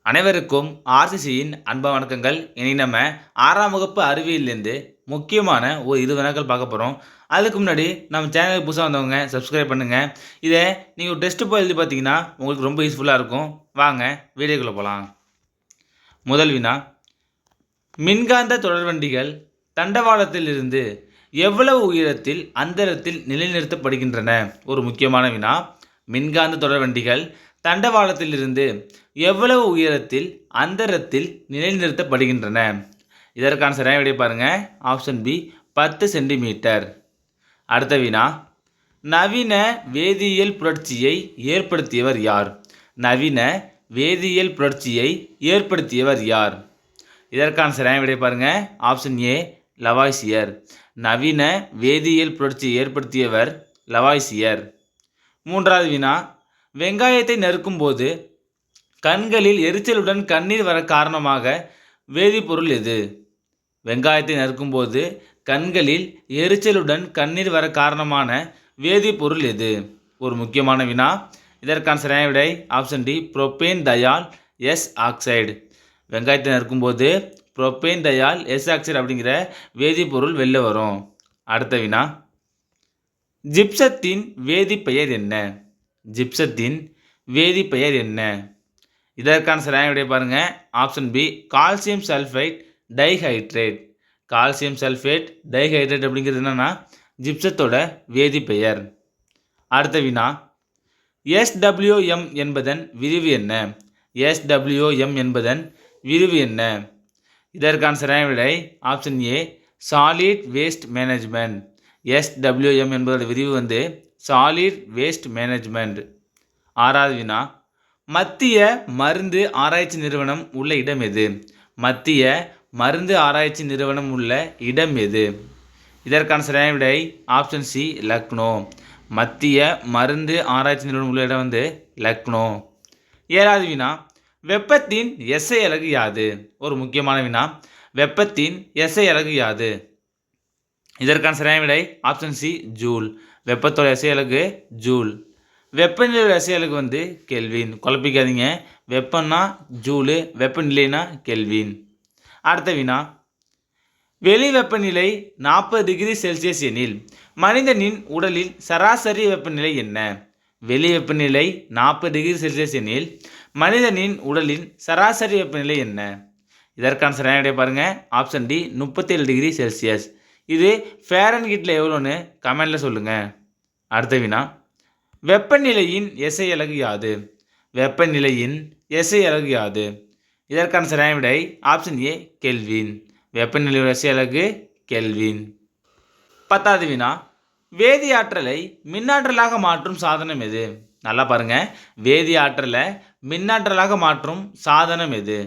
அனைவருக்கும் ஆர்சிசியின் அன்பு வணக்கங்கள். இனி நம்ம 6ஆம் வகுப்பு அறிவியலிருந்து முக்கியமான ஒரு 20 வினாக்கள் பார்க்க போகிறோம். அதுக்கு முன்னாடி நம்ம சேனலுக்கு புதுசாக வந்தவங்க சப்ஸ்கிரைப் பண்ணுங்கள். இதை நீங்கள் ஒரு டெஸ்ட் போய் எழுதி பார்த்தீங்கன்னா உங்களுக்கு ரொம்ப யூஸ்ஃபுல்லாக இருக்கும். வாங்க வீடியோக்குள்ளே போகலாம். முதல் வினா, மின்காந்த தொடர்வண்டிகள் தண்டவாளத்தில் இருந்து எவ்வளவு உயரத்தில் அந்தரத்தில் நிலைநிறுத்தப்படுகின்றன? ஒரு முக்கியமான வினா. மின்காந்த தொடர்வண்டிகள் தண்டவாளத்தில் இருந்து எவ்வளவு உயரத்தில் அந்தரத்தில் நிலைநிறுத்தப்படுகின்றன? இதற்கான சரியான விடை பாருங்க. Option B 10 centimetre. அடுத்த வினா, நவீன வேதியியல் புரட்சியை ஏற்படுத்தியவர் யார்? நவீன வேதியியல் புரட்சியை ஏற்படுத்தியவர் யார்? இதற்கான சரியான விடை பாருங்க. Option A Lavoisier. நவீன வேதியியல் புரட்சியை ஏற்படுத்தியவர் லவாய்சியர். மூன்றாவது வினா, வெங்காயத்தை நறுக்கும் போது கண்களில் எரிச்சலுடன் கண்ணீர் வர காரணமாக வேதிப்பொருள் எது? வெங்காயத்தை நறுக்கும் போது கண்களில் எரிச்சலுடன் கண்ணீர் வர காரணமான வேதிப்பொருள் எது? ஒரு முக்கியமான வினா. இதற்கான சரியான விடை option D propanethial S oxide. வெங்காயத்தை நறுக்கும் போது புரோப்பேன் தயால் எஸ் ஆக்சைடு அப்படிங்கிற வேதிப்பொருள் வெளில வரும். அடுத்த வினா, ஜிப்சத்தின் வேதிப்பெயர் என்ன? ஜிப்சத்தின் வேதிப்பெயர் என்ன? இதற்கான சரியான விடை பாருங்க. Option B calcium sulphite dihydrate. Calcium sulphate dihydrate அப்படிங்கிறது என்னன்னா ஜிப்சத்தோட வேதிப்பெயர். அடுத்த வினா, SWM என்பதன் விரிவு என்ன? SWM என்பதன் விரிவு என்ன? இதற்கான சரியான விடை option A solid waste management. SWM என்பதோட விரிவு வந்து சாலிட் வேஸ்ட் மேனேஜ்மெண்ட். ஆறாவது வினா, மத்திய மருந்து ஆராய்ச்சி நிறுவனம் உள்ள இடம் எது? மத்திய மருந்து ஆராய்ச்சி நிறுவனம் உள்ள இடம் எது? இதற்கான சரியான விடை ஆப்ஷன் சி லக்னோ. மத்திய மருந்து ஆராய்ச்சி நிறுவனம் உள்ள இடம் வந்து லக்னோ. ஏழாவது வினா, வெப்பத்தின் எஸ்ஐ அலகு யாது? ஒரு முக்கியமான வினா. வெப்பத்தின் எஸ்ஐ அலகு யாது? இதற்கான சரியான விடை ஆப்ஷன் சி ஜூல். வெப்பத்தோட எஸ்ஐ அலகு ஜூல். வெப்பநிலையோட எஸ்ஐ அலகு வந்து கெல்வின். குழப்பிக்காதீங்க. வெப்பம்னா ஜூலு, வெப்பநிலைனா கெல்வின். அடுத்த வினா, வெளி வெப்பநிலை 40 டிகிரி செல்சியஸ் எனில் மனிதனின் உடலில் சராசரி வெப்பநிலை என்ன? வெளி வெப்பநிலை 40 டிகிரி செல்சியஸ் எனில் மனிதனின் உடலின் சராசரி வெப்பநிலை என்ன? இதற்கான சரியான விடை பாருங்க. Option D 37 degree Celsius. இது ஃபேரன்ஹீட்டில் எவ்வளோன்னு கமெண்டில் சொல்லுங்கள். அடுத்த வினா, வெப்பநிலையின் எஸ்ஐ அலகு யாது? வெப்பநிலையின் எஸ்ஐ அலகு யாது? இதற்கான சரியான விடை ஆப்ஷன் ஏ கெல்வின். வெப்பநிலையோட எஸ்ஐ அலகு கெல்வின். 10வது வினா, வேதி ஆற்றலை மின்னாற்றலாக மாற்றும் சாதனம் எது? நல்லா பாருங்க. வேதி ஆற்றலை மின்னாற்றலாக மாற்றும் சாதனம் எது?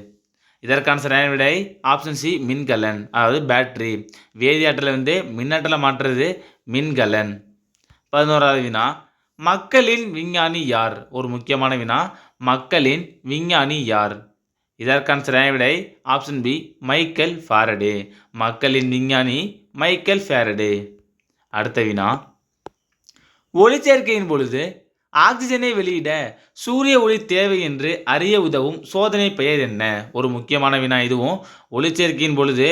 இதற்கான சரியான விடை ஆப்ஷன் சி மின்கலன், அதாவது பேட்டரி. வேதி ஆற்றலை வந்து மின்னாற்றலை மாற்றுறது மின்கலன். 11வது வினா, மக்களின் விஞ்ஞானி யார்? ஒரு முக்கியமான வினா. மக்களின் விஞ்ஞானி யார்? இதற்கான சரியான விடை ஆப்ஷன் பி மைக்கேல் ஃபாரடே. மக்களின் விஞ்ஞானி மைக்கேல் ஃபாரடே. அடுத்த வினா, ஒளிச்சேர்க்கையின் பொழுது ஆக்சிஜனை வெளியிட சூரிய ஒளி தேவை என்று அறிய உதவும் சோதனை பெயர் என்ன? ஒரு முக்கியமான வினா. இதுவும் ஒளிச்சேர்க்கையின் பொழுது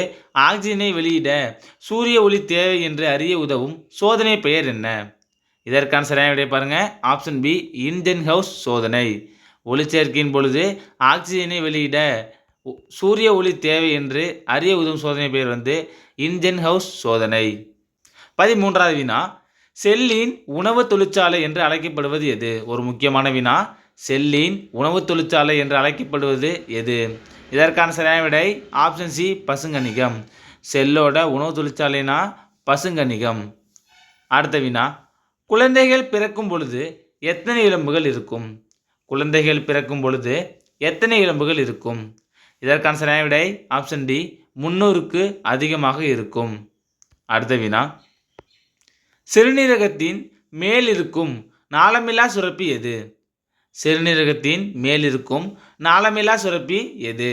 ஆக்சிஜனை வெளியிட சூரிய ஒளி தேவை என்று அறிய உதவும் சோதனை பெயர் என்ன? இதற்கான சரியான விடை பாருங்க. ஆப்ஷன் பி இன்ஜன் ஹவுஸ் சோதனை. ஒளிச்சேர்க்கையின் பொழுது ஆக்சிஜனை வெளியிட சூரிய ஒளி தேவை என்று அறிய உதவும் சோதனை பெயர் வந்து இன்ஜன் ஹவுஸ் சோதனை. 13வது வினா, செல்லின் உணவு தொழிற்சாலை என்று அழைக்கப்படுவது எது? ஒரு முக்கியமான வினா. செல்லின் உணவு தொழிற்சாலை என்று அழைக்கப்படுவது எது? இதற்கான சரியான விடை ஆப்ஷன் சி பசுங்கணிகம். செல்லோட உணவு தொழிற்சாலைனா பசுங்கணிகம். அடுத்த வினா, குழந்தைகள் பிறக்கும் பொழுது எத்தனை எலும்புகள் இருக்கும்? குழந்தைகள் பிறக்கும் பொழுது எத்தனை எலும்புகள் இருக்கும்? இதற்கான சரியான விடை ஆப்ஷன் டி 300க்கு அதிகமாக இருக்கும். அடுத்த வினா, சிறுநீரகத்தின் மேல் இருக்கும் நாளமில்லா சுரப்பி எது? சிறுநீரகத்தின் மேல் இருக்கும் நாளமில்லா சுரப்பி எது?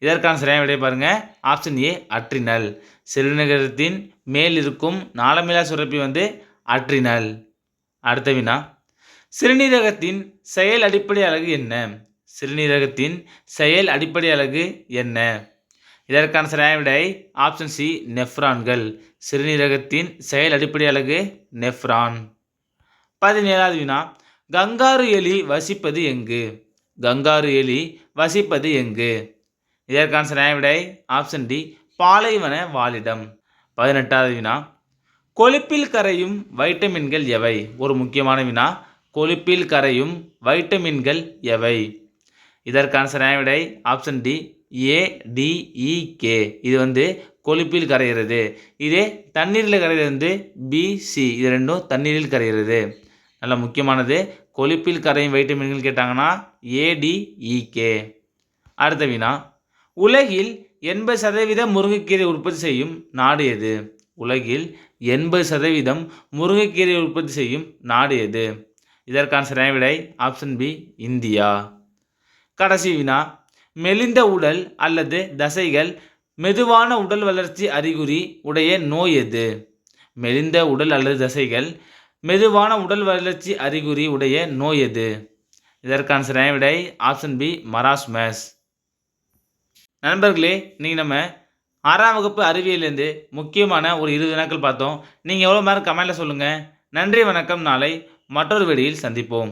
இதற்கான சரியான விடை பாருங்க. Option A adrenal. சிறுநீரகத்தின் மேல் இருக்கும் நாளமில்லா சுரப்பி வந்து அட்ரினல். அடுத்த வினா, சிறுநீரகத்தின் செயல் அடிப்படை அலகு என்ன? சிறுநீரகத்தின் செயல் அடிப்படை அலகு என்ன? இதற்கான சரியான விடை ஆப்ஷன் சி நெஃப்ரான்கள். சிறுநீரகத்தின் செயல் அடிப்படை அலகு நெஃப்ரான். 17வது வினா கங்காரு எலி வசிப்பது எங்கு? கங்காரு எலி வசிப்பது எங்கு? இதற்கான சரியான விடை ஆப்ஷன் டி பாலைவன வாழிடம். 18வது வினா கொழுப்பில் கரையும் வைட்டமின்கள் எவை? ஒரு முக்கியமான வினா. கொழுப்பில் கரையும் வைட்டமின்கள் எவை? இதற்கான சரியான விடை ஆப்ஷன் டி ஏடிஇகே. இது கொழுப்பில் கரைகிறது. இதே தண்ணீரில் கரைகிறது பிசி. இது ரெண்டும் தண்ணீரில் கரைகிறது. நல்ல முக்கியமானது. கொழுப்பில் கரையும் வைட்டமின்கள் கேட்டாங்கன்னா ஏடிஇகே. அடுத்த வினா உலகில் 80% முருங்கைக்கீரை உற்பத்தி செய்யும் நாடு எது? உலகில் 80% முருங்கைக்கீரை உற்பத்தி செய்யும் நாடு எது? இதற்கான சரியான விடை ஆப்ஷன் பி இந்தியா. கடைசி வினா மெலிந்த உடல் அல்லது தசைகள் மெதுவான உடல் வளர்ச்சி அறிகுறி உடைய நோய் எது? மெலிந்த உடல் அல்லது தசைகள் மெதுவான உடல் வளர்ச்சி அறிகுறி உடைய நோய் எது? இதற்கான சரியான விடை ஆப்ஷன் பி மராஸ்மஸ். நண்பர்களே, நீங்கள் நம்ம 6ஆம் வகுப்பு அறிவியலேருந்து முக்கியமான ஒரு 20 வினாக்கள் பார்த்தோம். நீங்கள் எவ்வளோ மார்க் கமெண்ட்டில் சொல்லுங்கள். நன்றி, வணக்கம். நாளை மற்றொரு வீடியோவில் சந்திப்போம்.